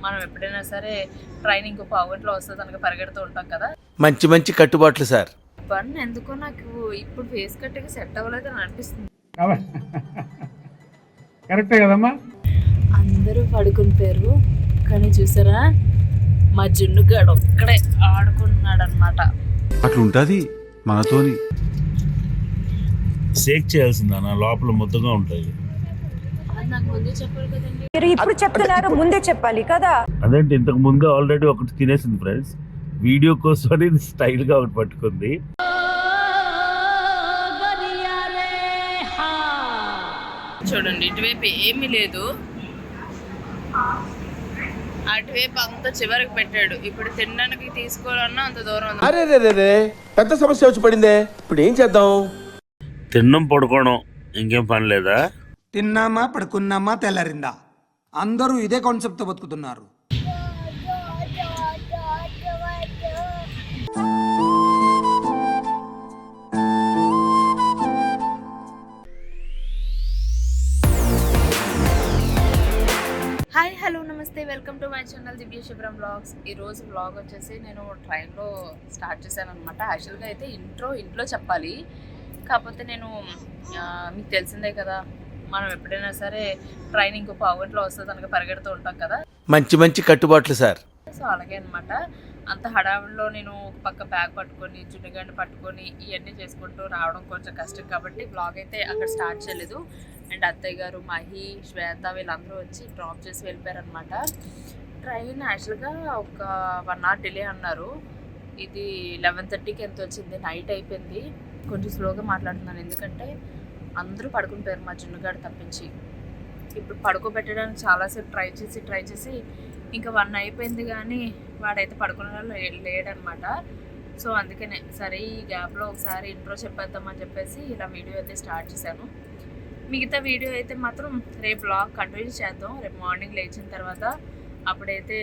మనం ఎప్పుడైనా సరే ట్రైనింగ్ పావుగంటలో వస్తుంది కనుక పరిగెడుతూ ఉంటాం కదా. మంచి మంచి కట్టుబాట్లు సార్. పన్ను ఎందుకో నాకు ఇప్పుడు ఫేస్ కట్కి సెట్ అవ్వలేదు అని అనిపిస్తుంది. కరెక్టే కదమ్మా. అందరూ పడుకుని పేరు కానీ చూసారా మా జున్నుగాడు ఒక్కడే ఆడుకుంటున్నాడు అనమాట. అట్లుంటది మనతోని. షేక్ చేయాల్సిందన్న, లోపల ముద్దగా ఉంటుంది. అది నాకు ముందే చెప్పాలి కదండి. మీరు ఇప్పుడు చెప్తున్నారు, ముందే చెప్పాలి కదా. అదేంటి ఇంతకు ముందే ఆల్రెడీ ఒకటి తినేసింది ఫ్రెండ్స్. వీడియో కోసం అనేది స్టైల్గా ఒకటి పట్టుకుంది. చూడండి ఇటువైపు ఏమీ లేదు, అటువైపు అంత చివరికి పెట్టాడు. ఇప్పుడు తినడానికి తీసుకోవాలన్నా అంత దూరం ఉంది. అరే రే రే రే, పెద్ద సమస్య వచ్చి పడిందే. ఇప్పుడు ఏం చేద్దాం? తిన్నం పడుకోవడం, ఇంకేం పని లేదా? తిన్నామా పడుకున్నామా తెల్లారిందా, అందరూ ఇదే కాన్సెప్ట్తో బతుకుతున్నారు. హాయ్ హలో నమస్తే, వెల్కమ్ టు మై ఛానల్ దివ్య శిబిరం వ్లాగ్స్. ఈరోజు వ్లాగ్ వచ్చేసి నేను ట్రైన్లో స్టార్ట్ చేశాను అనమాట. యాక్చువల్గా అయితే ఇంట్లో చెప్పాలి, కాకపోతే నేను మీకు తెలిసిందే కదా, మనం ఎప్పుడైనా సరే ట్రైనింగ్ పావుగంటలో వస్తుంది కనుక పరిగెడుతూ ఉంటాం కదా. మంచి మంచి కట్టుబాట్లు సార్. సో అలాగే అనమాట. అంత హడావిడిలో నేను ఒక పక్క బ్యాగ్ పట్టుకొని జున్నుగడ్డ పట్టుకొని ఇవన్నీ చేసుకుంటూ రావడం కొంచెం కష్టం కాబట్టి బ్లాగ్ అయితే అక్కడ స్టార్ట్ చేయలేదు. అండ్ అత్తయ్య గారు, మహి, శ్వేత వీళ్ళందరూ వచ్చి డ్రాప్ చేసి వెళ్ళిపోయారనమాట. ట్రైన్ యాక్చువల్గా ఒక 1 hour డిలే అన్నారు. ఇది 11:30కి ఎంత వచ్చింది, నైట్ అయిపోయింది. కొంచెం స్లోగా మాట్లాడుతున్నాను ఎందుకంటే అందరూ పడుకుని పోయారు మా జున్నుగాడు తప్పించి. ఇప్పుడు పడుకోబెట్టడానికి చాలాసేపు ట్రై చేసి ఇంకా 1 అయిపోయింది కానీ వాడైతే పడుకునే లేడనమాట. సో అందుకనే సరే ఈ గ్యాప్లో ఒకసారి ఇంట్రో చెప్పేద్దామని చెప్పేసి ఇలా వీడియో అయితే స్టార్ట్ చేశాను. మిగతా వీడియో అయితే మాత్రం రేపు బ్లాగ్ కంటిన్యూ చేద్దాం. రేపు మార్నింగ్ లేచిన తర్వాత అప్పుడైతే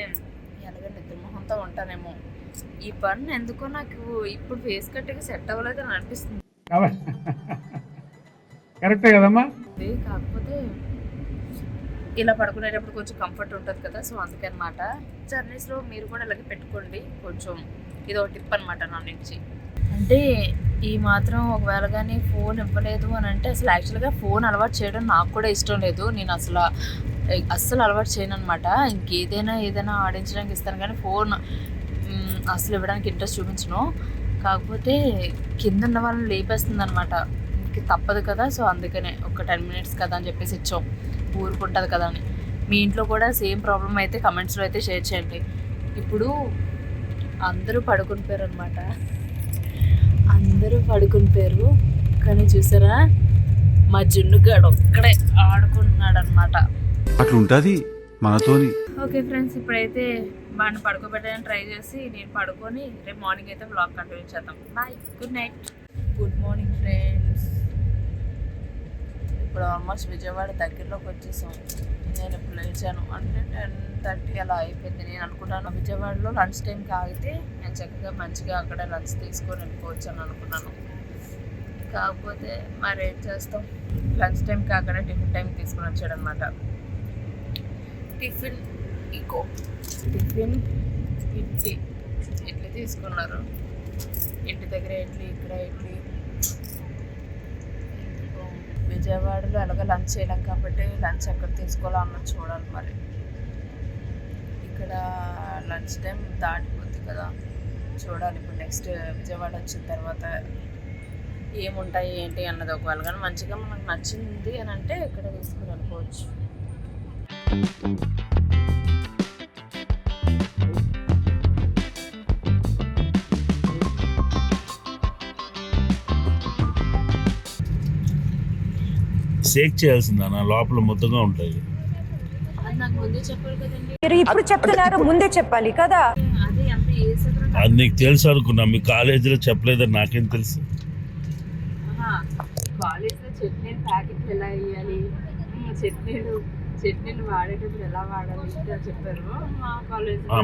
ఎలాగో నిద్రమోహంతో ఉంటానేమో. ఈ పన్ను ఎందుకో నాకు ఇప్పుడు ఫేస్ కట్కి సెట్ అవ్వలేదు అని అనిపిస్తుంది. కరెక్టే కదమ్మా. కాకపోతే ఇలా పడుకునేటప్పుడు కొంచెం కంఫర్ట్ ఉంటుంది కదా, సో అందుకనమాట. జర్నీస్లో మీరు కూడా ఇలాగే పెట్టుకోండి, కొంచెం ఇది ఒక టిప్ అనమాట నా నుంచి. అంటే ఈ మాత్రం ఒకవేళ కానీ ఫోన్ ఇవ్వలేదు అని అంటే, అసలు యాక్చువల్గా ఫోన్ అలవాటు చేయడం నాకు కూడా ఇష్టం లేదు. నేను అస్సలు అలవాటు చేయను అనమాట. ఏదైనా ఆడించడానికి ఇస్తాను కానీ ఫోన్ అసలు ఇవ్వడానికి ఇంట్రెస్ట్ చూపించను. కాకపోతే కింద ఉన్న వాళ్ళని లేపేస్తుంది అనమాట, తప్పదు కదా. సో అందుకనే ఒక 10 minutes కదా అని చెప్పేసి ఇచ్చాం, ఊరుకుంటుంది కదా అని. మీ ఇంట్లో కూడా సేమ్ ప్రాబ్లం అయితే కమెంట్స్లో అయితే షేర్ చేయండి. ఇప్పుడు అందరూ పడుకుని పోయారు అనమాట. అందరూ పడుకుని పోయారు కానీ చూసారా మా జున్నుగాడు ఒక్కడే ఆడుకుంటున్నాడు అనమాట. అట్లుంటది మనతోని. ఓకే ఫ్రెండ్స్, ఇప్పుడైతే వాడిని పడుకోబెట్టడానికి ట్రై చేసి నేను పడుకొని రేపు మార్నింగ్ అయితే వ్లాగ్ కంటిన్యూ చేద్దాం. Bye, good night. Good morning friends. ఇప్పుడు ఆల్మోస్ట్ విజయవాడ దగ్గరలోకి వచ్చేసాం. నేను ఇప్పుడు లేచాను అంటే 10:30 అలా అయిపోయింది. నేను అనుకున్నాను విజయవాడలో లంచ్ టైంకి ఆగితే నేను చక్కగా మంచిగా అక్కడ లంచ్ తీసుకొని వెళ్ళిపోవచ్చు అని అనుకున్నాను. కాకపోతే మరి ఏం చేస్తాం, లంచ్ టైంకి అక్కడ టిఫిన్ టైంకి తీసుకొని వచ్చాడు అనమాట. టిఫిన్ ఇడ్లీ తీసుకున్నారు. ఇంటి దగ్గర ఇడ్లీ, ఇక్కడ ఇడ్లీ. విజయవాడలో ఎలాగో లంచ్ చేయలేం కాబట్టి లంచ్ ఎక్కడ తీసుకోవాలో అన్నది చూడాలి. మరి ఇక్కడ లంచ్ టైం దాటిపోద్ది కదా, చూడాలి. ఇప్పుడు నెక్స్ట్ విజయవాడ వచ్చిన తర్వాత ఏముంటాయి ఏంటి అన్నది. ఒకవేళ కానీ మంచిగా మనకు నచ్చింది అని అంటే ఇక్కడ తీసుకుని వెళ్ళిపోవచ్చు. షేక్ చేయాల్సిందన్న, లోపల ముద్దగా ఉంటుంది. అది నాకు ముందే చెప్పాలి కదండి. మీరు ఇప్పుడు చెప్తున్నారు, ముందే చెప్పాలి కదా. అది అంత అది నీకు తెలుసు అనుకున్నా, మీ కాలేజీలో చెప్పలేదని నాకేం తెలుసు. కాలేజ్లో చట్నీలు ప్యాకెట్లు ఎలా వేయాలి, చట్నీలు వాడేటప్పుడు ఎలా వాడాలి అని చెప్పారు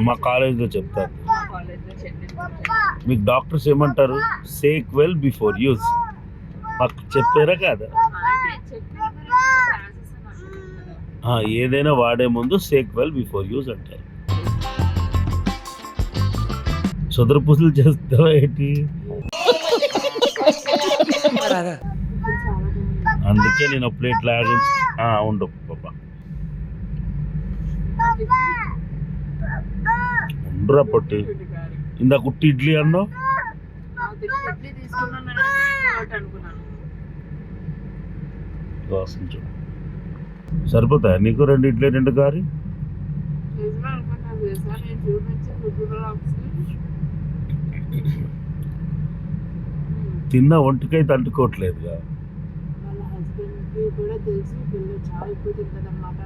మా కాలేజీలో చెప్తారు. కాలేజ్లో చట్నీలు మీకు డాక్టర్స్ ఏమంటారు? Shake well before use. మాకు చెప్పారా కాదా? ఏదైనా వాడే ముందు షేక్ వెల్ బిఫోర్ యూజ్ అంటారు. సొదర పూసలు చేస్తావా ఏంటి? అందుకే నేను ప్లేట్ లాగించి ఉండు పాప ఉండరా పట్టి. ఇందా కుట్టి ఇడ్లీ అన్నావు, ఇడ్లీ తీసుకున్నాను అనుకున్నాను. కోసం చూడు సరిపోతాయా నీకు? 2 ఇడ్లీ 2 గారి తిన్న ఒంటికైతే అంటుకోవట్లేదుగా. వాళ్ళ హస్బెండ్కి కూడా తెలిసి పిల్లలు చాలా ఎక్కువ తింటుంది అన్నమాట.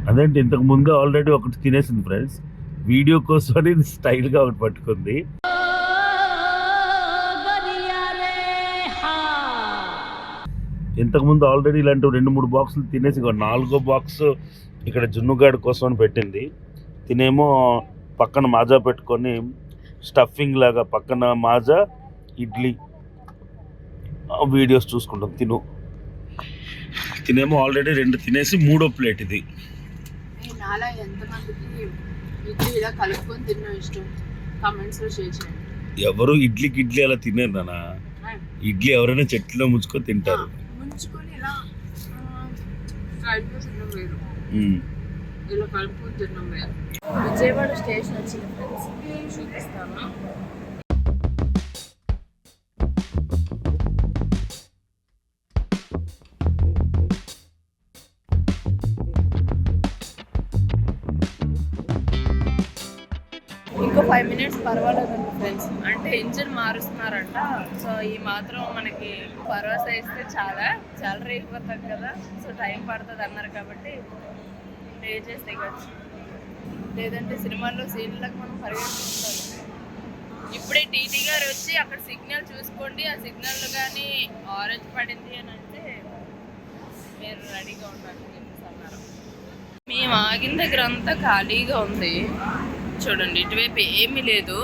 అదేంటి ఇంతకు ముందు ఆల్రెడీ ఒకటి తినేసింది ఫ్రెండ్స్, వీడియో కోసం అని స్టైల్గా ఒకటి పట్టుకుంది. ఇంతకుముందు ఆల్రెడీ ఇలాంటి 2-3 బాక్సులు తినేసి 4వ బాక్స్ ఇక్కడ జున్నుగాడి కోసం అని పెట్టింది. తినేమో పక్కన మాజా పెట్టుకొని స్టఫింగ్ లాగా పక్కన మాజా ఇడ్లీ వీడియోస్ చూసుకుంటాం. తినేమో ఆల్రెడీ 2 తినేసి 3వ ప్లేట్ ఇది. నాలా ఎంతమందికి ఇడ్లీ ఇలా కలుపుకొని తినడం ఇష్టం కామెంట్స్లో షేర్ చేయండి. ఎవరు ఇడ్లీకి ఇడ్లీ అలా తినేరు నాన్న. ఇడ్లీ ఎవరైనా చెట్లో ముంచుకొని తింటారు. ముంచుకొని ఇలా కలుపుకొని తినడం వేరు, ఇలా కలుపుకొని తినడం వేరు. విజయవాడ స్టేషన్ వచ్చింది ఫ్రెండ్స్, చూపిస్తాను. ఇంకో 5 మినిట్స్ పర్వాలేదండి ఫ్రెండ్స్, అంటే ఇంజిన్ మారుస్తున్నారంట. సో ఈ మాత్రం మనకి భరోసా ఇస్తే చాలా రేగిపోతాం కదా, సో టైం పడుతుంది అన్నారు కాబట్టి పే చేస్తే దిగచ్చు. లేదంటే సినిమాల్లో సీన్లకు మనం పరిగెత్తుకుంటాం. ఇప్పుడే టీటీ గారు వచ్చి అక్కడ సిగ్నల్ చూసుకోండి, ఆ సిగ్నల్ కానీ ఆరెంజ్ పడింది అని అంటే మీరు రెడీగా ఉండాలి అన్నారు. మేము ఆగిన దగ్గర అంతా ఖాళీగా ఉంది చూడండి, ఇటువైపు ఏమీ లేదు,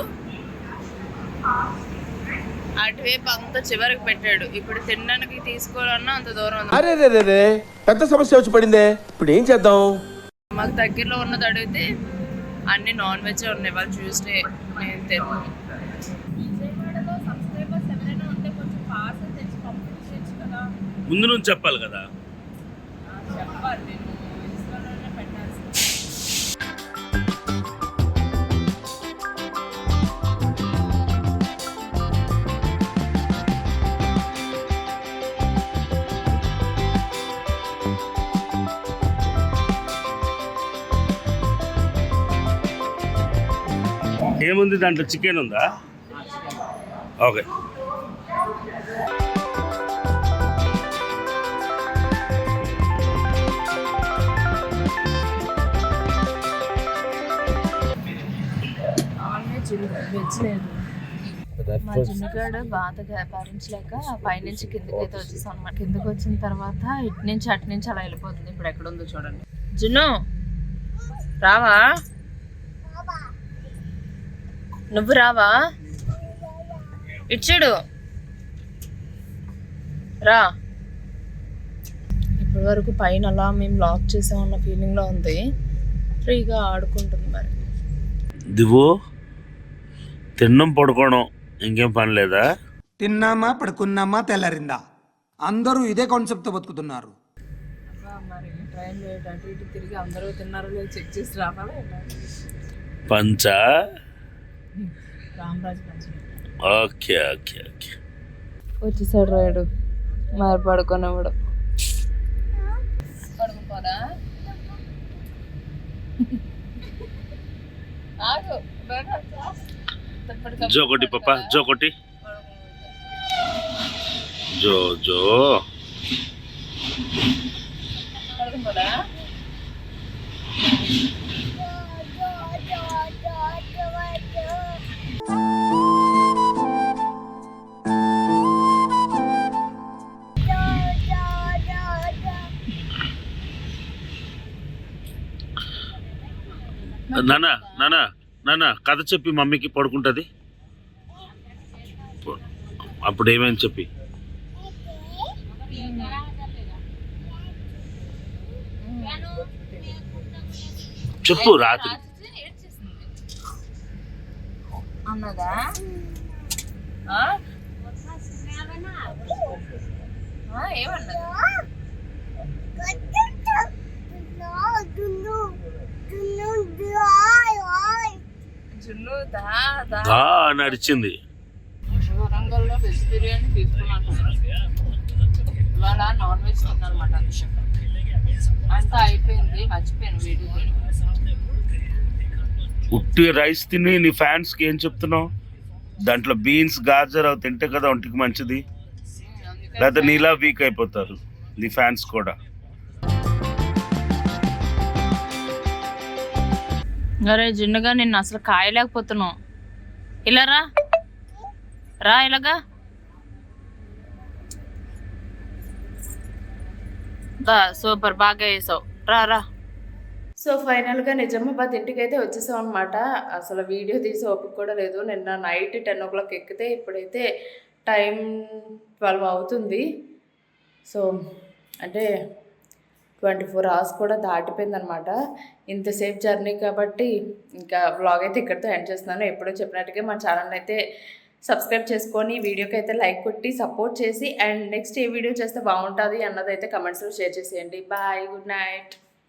అటువైపు అంతా చివరికి పెట్టాడు. ఇప్పుడు తినడానికి తీసుకోవాలన్నా అంత దూరం ఉంది. అరే రే రే పెద్ద సమస్య వచ్చి పడిందే, ఇప్పుడు ఏం చేద్దాం? మాకు దగ్గరలో ఉన్నది అడిగితే అన్ని నాన్ వెజ్ ఉన్నాయి. వాళ్ళు ట్యూస్డే నేను తిన్నాను. విజయవాడలో సబ్స్క్రైబర్స్ ఎవరైనా ఉంటే కొంచెం పార్సల్ తెచ్చి పంపించచ్చు కదా. ముందు నుంచి చెప్పాలి కదా. చెప్పాలి, నేను ఇన్స్టాలోనే పెట్టాల్సింది. ఏముంది దాంట్లో? చికెన్ ఉందా? ఓకే. వెజ్ లేదు. మా జున్నుగాడు బాగా భరించలేక పైనుంచి కిందకైతే వచ్చేసాం అనమాట. కిందకి వచ్చిన తర్వాత ఇటు నుంచి అటు నుంచి అలా వెళ్ళిపోతుంది. ఇప్పుడు ఎక్కడ ఉందో చూడండి. జున్ను రావా? నువ్వు రావా? ఇచ్చుడు రా. ఇప్పటి వరకు పైన అలా మేము లాక్ చేసామన్న ఫీలింగ్లో ఉంది. ఫ్రీగా ఆడుకుంటుంది. మరి దివు తిన్నం పడుకోవడం ఇంకేం పని లేదా? తిన్నామా పడుకున్నామా తెల్లారిందా, అందరూ ఇదే కాన్సెప్ట్తో బతుకుతున్నారు. మరి ట్రైన్ లేట్ అటు ఇటు తిరిగి అందరూ తిన్నారో లేదు చెక్ చేసి రావాలా? పంచా? రామరాజు పంచం. Okay okay okay. వచ్చేసాడు రాయుడు. మరి పడుకునేవాడు. పడుకోపోదా? ఆగు. జోకొట్టి పాప, జోకొట్టి. జో జో పడుకోపోదా? నానా నానా నానా కథ చెప్పి మమ్మీకి పడుకుంటుంది. అప్పుడు ఏమైంది చెప్పి చెప్పు. రాత్రి అన్నదా ఆ? ఏమన్నది జున్ను దా దా దా నడిచింది. వరంగల్లో వెజ్ బిర్యానీ తీసుకున్నాను. ఇవాళ నాన్ వెజ్ తిన్నానమాట. అంతా అయిపోయింది, మర్చిపోయాను వీడియో. ఉట్టి రైస్ తిని నీ ఫ్యాన్స్కి ఏం చెప్తున్నావు? దాంట్లో బీన్స్ గాజర్ అవి తింటే కదా ఒంటికి మంచిది. లేకపోతే నీలా వీక్ అయిపోతారు నీ ఫ్యాన్స్ కూడా. అరే జున్నుగా నిన్ను అసలు కాయలేకపోతున్నావు. ఇలా రా రా ఇలాగా సూపర్ బాగా వేసావు రా రా. సో ఫైనల్గా నిజామాబాద్ ఇంటికి అయితే వచ్చేసాం అనమాట. అసలు వీడియో తీసి ఓపిక కూడా లేదు. నిన్న నైట్ 10 o'clock ఎక్కితే ఇప్పుడైతే టైం 12 అవుతుంది. సో అంటే 24 hours కూడా దాటిపోయిందనమాట. ఇంతసేపు జర్నీ కాబట్టి ఇంకా వ్లాగ్ అయితే ఇక్కడితో ఎండ్ చేస్తున్నాను. ఎప్పుడో చెప్పినట్టుగా మన ఛానల్ అయితే సబ్స్క్రైబ్ చేసుకొని వీడియోకి అయితే లైక్ కొట్టి సపోర్ట్ చేసి అండ్ నెక్స్ట్ ఏ వీడియో చేస్తే బాగుంటుంది అన్నదైతే కమెంట్స్లో షేర్ చేసేయండి. Bye, good night.